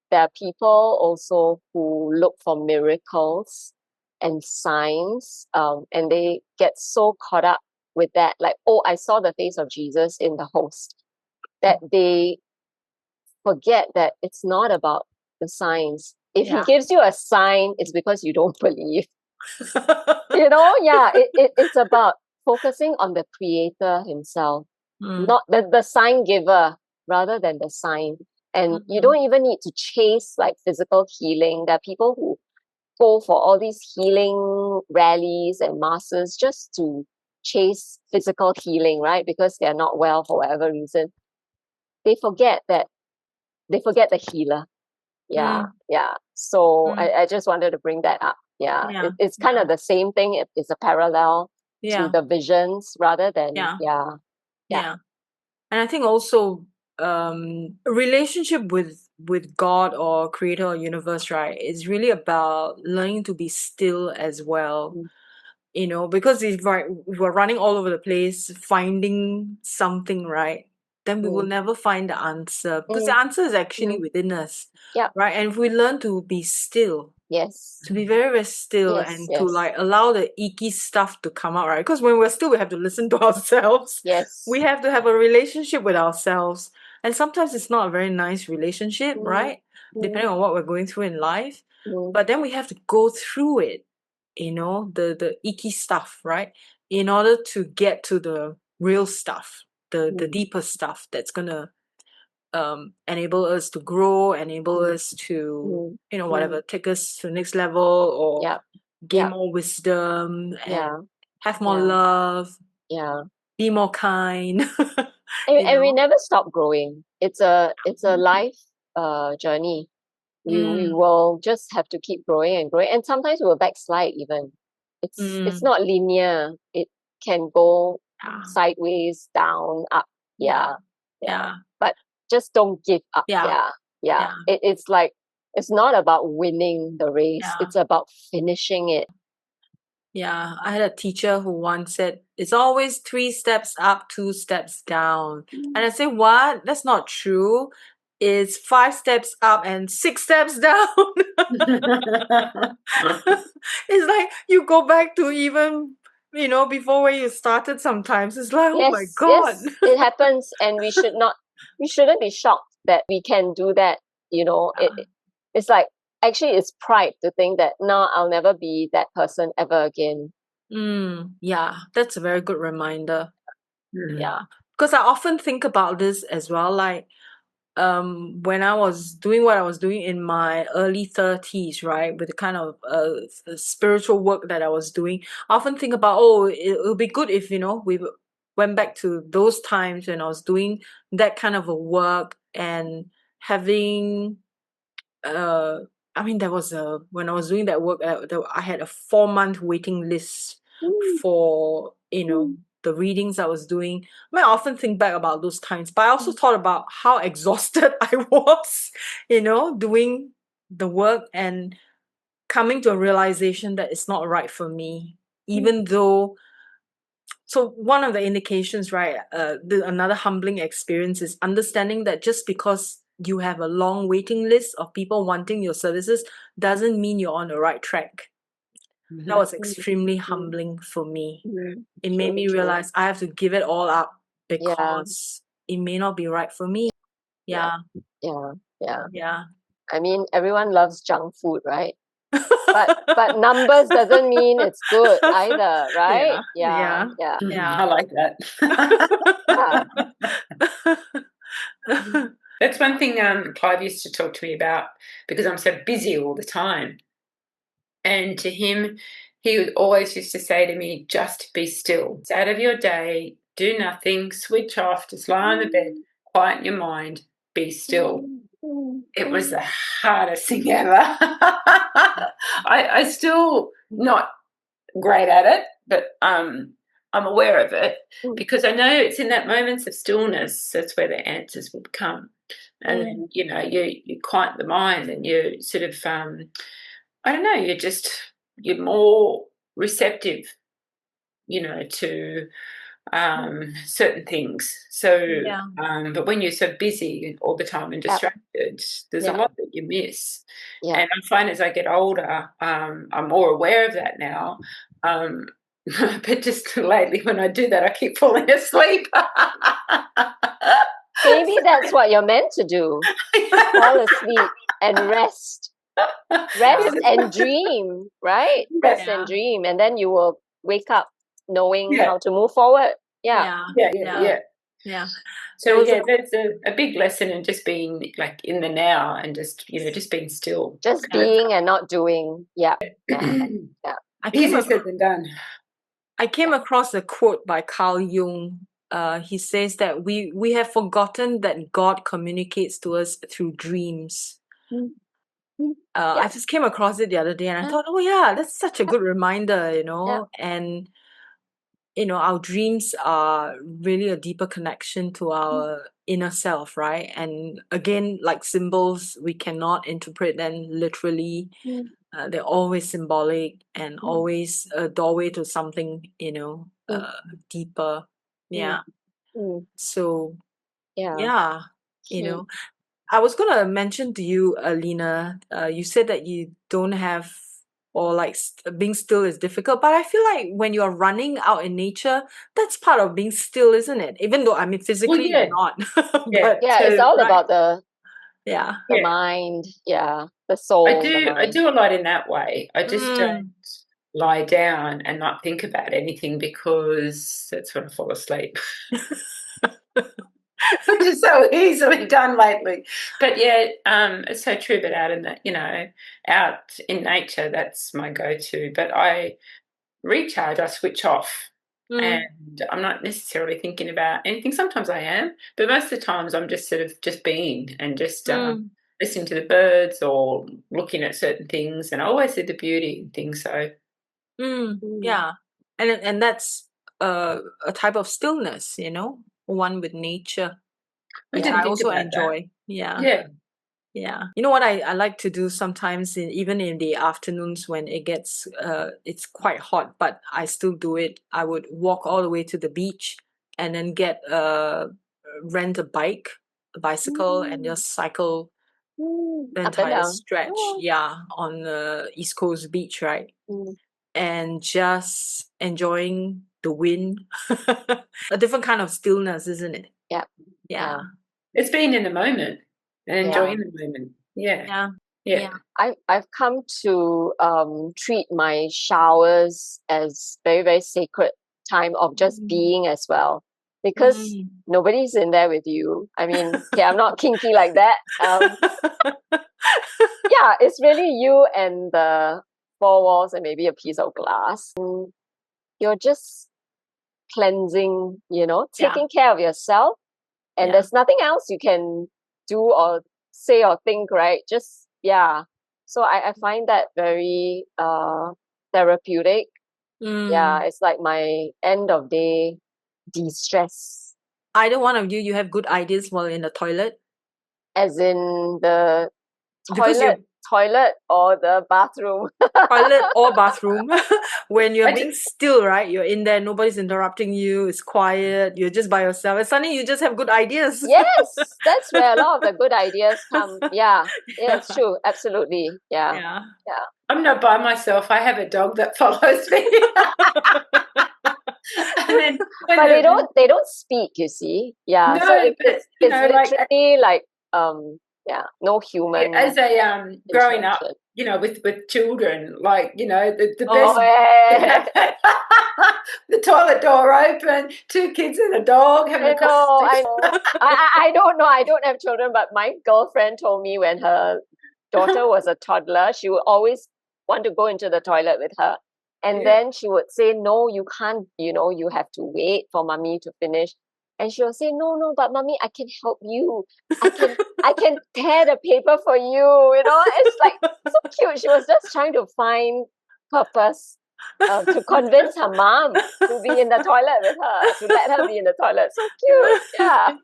Speaker 2: There are people also who look for miracles and signs, and they get so caught up with that, like, oh, I saw the face of Jesus in the host, that they forget that it's not about the signs. If he gives you a sign, it's because you don't believe. It's about focusing on the creator himself, not the sign giver, rather than the sign. And you don't even need to chase like physical healing. There are people who go for all these healing rallies and masses just to chase physical healing, right? Because they're not well for whatever reason. They forget the healer. Yeah. So I just wanted to bring that up. It's kind of the same thing. It's a parallel to the visions rather than
Speaker 1: And I think also a relationship with God or creator or universe, right, is really about learning to be still as well. Because if we're running all over the place finding something, right, then we will never find the answer, because the answer is actually within us. Right. And if we learn to be still, to be very, very still, and to like allow the icky stuff to come out, right? Because when we're still, we have to listen to ourselves. We have to have a relationship with ourselves. And sometimes it's not a very nice relationship, right? Depending on what we're going through in life. But then we have to go through it, the icky stuff, right? In order to get to the real stuff, the deeper stuff that's gonna enable us to grow, enable us to, whatever, take us to the next level, or gain more wisdom, and have more love, be more kind.
Speaker 2: And we never stop growing. It's a life journey. We will just have to keep growing and growing, and sometimes we will backslide even. It's not linear. It can go sideways, down, up. But just don't give up. It's like, it's not about winning the race. It's about finishing it.
Speaker 1: I had a teacher who once said, it's always 3 steps up, 2 steps down. And I say, what? That's not true. It's 5 steps up and 6 steps down. It's like you go back to even, before where you started sometimes. It's like, oh my God.
Speaker 2: Yes, it happens, and we shouldn't be shocked that we can do that. It's like, actually, it's pride to think that, no, I'll never be that person ever again.
Speaker 1: That's a very good reminder. Because I often think about this as well, like when I was doing what I was doing in my early 30s, right, with the kind of spiritual work that I was doing, I often think about, it would be good if, we went back to those times when I was doing that kind of a work, and having there was when I was doing that work, I had a 4-month waiting list for, the readings I was doing. I often think back about those times, but I also thought about how exhausted I was, doing the work and coming to a realization that it's not right for me, even though. So one of the indications, right, another humbling experience is understanding that just because you have a long waiting list of people wanting your services doesn't mean you're on the right track. That was extremely humbling for me. It made me realize I have to give it all up because it may not be right for me.
Speaker 2: Yeah. I mean, everyone loves junk food, right? But numbers doesn't mean it's good either, right?
Speaker 3: I like that. That's one thing Clive used to talk to me about, because I'm so busy all the time. And to him, he would always used to say to me, just be still. It's out of your day, do nothing, switch off, just lie on the bed, quieten your mind, be still. It was the hardest thing ever. I still not great at it, but I'm aware of it, because I know it's in that moments of stillness that's where the answers will come. And you quiet the mind, and you sort of I don't know, you're more receptive, to certain things. So but when you're so busy all the time and distracted, there's a lot that you miss. And I find as I get older, I'm more aware of that now. But just lately when I do that, I keep falling asleep.
Speaker 2: Maybe that's what you're meant to do. Fall asleep and rest. Rest and dream, right? Rest and dream. And then you will wake up knowing how to move forward.
Speaker 1: Yeah.
Speaker 3: So there's a big lesson in just being like in the now and just being still.
Speaker 2: Just being and not doing. Yeah.
Speaker 3: Easier said than done.
Speaker 1: I came across a quote by Carl Jung. He says that we have forgotten that God communicates to us through dreams. I just came across it the other day and I thought, oh yeah, that's such a good reminder, and our dreams are really a deeper connection to our inner self, right? And again, like symbols, we cannot interpret them literally. They're always symbolic and always a doorway to something, deeper. Yeah. So, I was going to mention to you, Alina, you said that you don't have, or like being still is difficult, but I feel like when you're running out in nature, that's part of being still, isn't it? Even though, I mean, physically you're not.
Speaker 2: It's all about the mind, the soul.
Speaker 3: I do a lot in that way. I just don't lie down and not think about anything because that's when I fall asleep. Which is so easily done lately. But it's so true that out in nature, that's my go-to. But I recharge, I switch off. And I'm not necessarily thinking about anything. Sometimes I am, but most of the times I'm just sort of just being and just listening to the birds or looking at certain things. And I always see the beauty in things. So
Speaker 1: yeah. And that's a type of stillness, one with nature, which I also enjoy. Yeah. You know what I like to do sometimes, even in the afternoons when it gets it's quite hot, but I still do it. I would walk all the way to the beach and then rent a bicycle, and just cycle the entire stretch. On the East Coast beach, right? And just enjoying the wind. A different kind of stillness, isn't it? Yeah.
Speaker 3: It's being in the moment and enjoying the moment.
Speaker 2: I've come to treat my showers as very, very sacred time of just being as well, because nobody's in there with you. I mean, I'm not kinky like that. It's really you and the four walls and maybe a piece of glass. You're just cleansing, taking care of yourself, and there's nothing else you can do or say or think, right? Just so I find that very therapeutic. It's like my end of day de-stress.
Speaker 1: Either one of you have good ideas while in the toilet?
Speaker 2: As in the toilet or the bathroom?
Speaker 1: Toilet or bathroom. When you're being still, right? You're in there, nobody's interrupting you, it's quiet, you're just by yourself, and suddenly you just have good ideas.
Speaker 2: Yes, that's where a lot of the good ideas come. It's true. Absolutely. Yeah.
Speaker 3: I'm not by myself. I have a dog that follows me.
Speaker 2: But they don't speak, you see.
Speaker 3: No,
Speaker 2: so it's literally like no human.
Speaker 3: As a growing up, with children, like the best. The toilet door open, 2 kids and a dog.
Speaker 2: I know. I don't know. I don't have children, but my girlfriend told me when her daughter was a toddler, she would always want to go into the toilet with her. And then she would say, no, you can't, you have to wait for mommy to finish. And she will say, no, but mommy, I can help you. I can tear the paper for you. It's like so cute. She was just trying to find purpose to convince her mom to be in the toilet with her, to let her be in the toilet. So cute.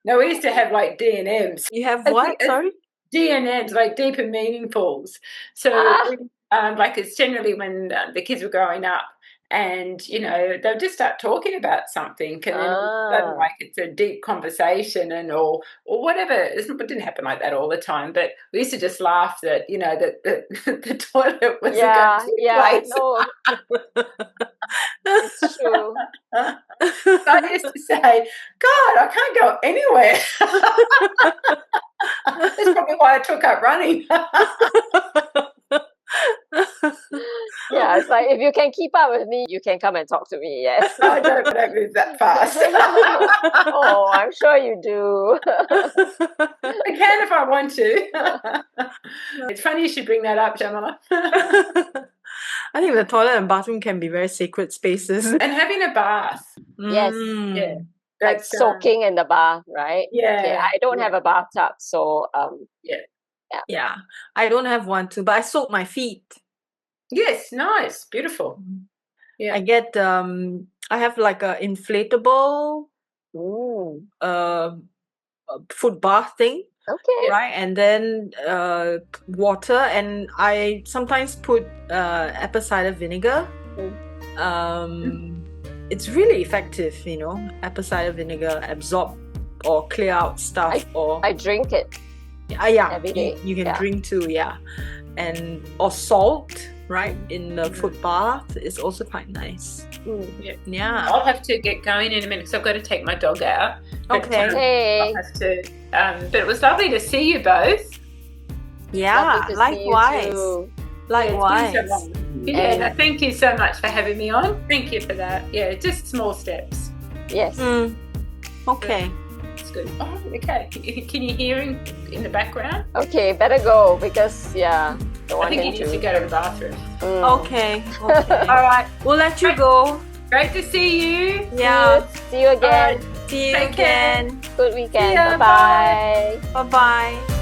Speaker 3: No, we used to have like D&Ms.
Speaker 1: You have what? Sorry?
Speaker 3: D&Ms, like deep and meaningfuls. So like it's generally when the kids were growing up, and they'll just start talking about something, and then all of a sudden, like, it's a deep conversation, and or whatever. It didn't happen like that all the time, but we used to just laugh that that the toilet was a go-to place.
Speaker 2: No. It's true.
Speaker 3: So I used to say, God, I can't go anywhere. That's probably why I took up running.
Speaker 2: Yeah, it's like, if you can keep up with me, you can come and talk to me. Yes.
Speaker 3: I don't move that fast.
Speaker 2: Oh, I'm sure you do.
Speaker 3: I can if I want to. It's funny you should bring that up, Shamala.
Speaker 1: I think the toilet and bathroom can be very sacred spaces.
Speaker 3: And having a bath.
Speaker 2: Yes.
Speaker 3: Yeah.
Speaker 2: Like soaking in the bath, right?
Speaker 3: Yeah.
Speaker 2: Okay, I don't have a bathtub, so
Speaker 1: Yeah, I don't have one too, but I soak my feet.
Speaker 3: Yes, nice, beautiful. Yeah,
Speaker 1: I get I have like a inflatable foot bath thing.
Speaker 2: Okay.
Speaker 1: Right, and then water, and I sometimes put apple cider vinegar. It's really effective, apple cider vinegar absorb or clear out stuff.
Speaker 2: I drink it. Every day.
Speaker 1: You can drink too, or salt, right, in the foot bath is also quite nice. Yeah.
Speaker 3: I'll have to get going in a minute because I've got to take my dog out.
Speaker 1: Okay.
Speaker 3: I'll have to. But it was lovely to see you both.
Speaker 1: Yeah, likewise. Likewise.
Speaker 3: Yeah, it's been so long. Yeah, no, thank you so much for having me on. Thank you for that. Yeah, just small steps.
Speaker 2: Yes.
Speaker 1: Okay.
Speaker 3: It's good. Oh, okay. Can you hear him in the background?
Speaker 2: Okay, better go because
Speaker 3: I think he needs to go to the bathroom.
Speaker 1: Okay. All right. We'll let you go.
Speaker 3: Great to see you.
Speaker 1: Yeah.
Speaker 2: See you again.
Speaker 1: See you again.
Speaker 2: Good weekend. Bye-bye.
Speaker 1: Bye-bye.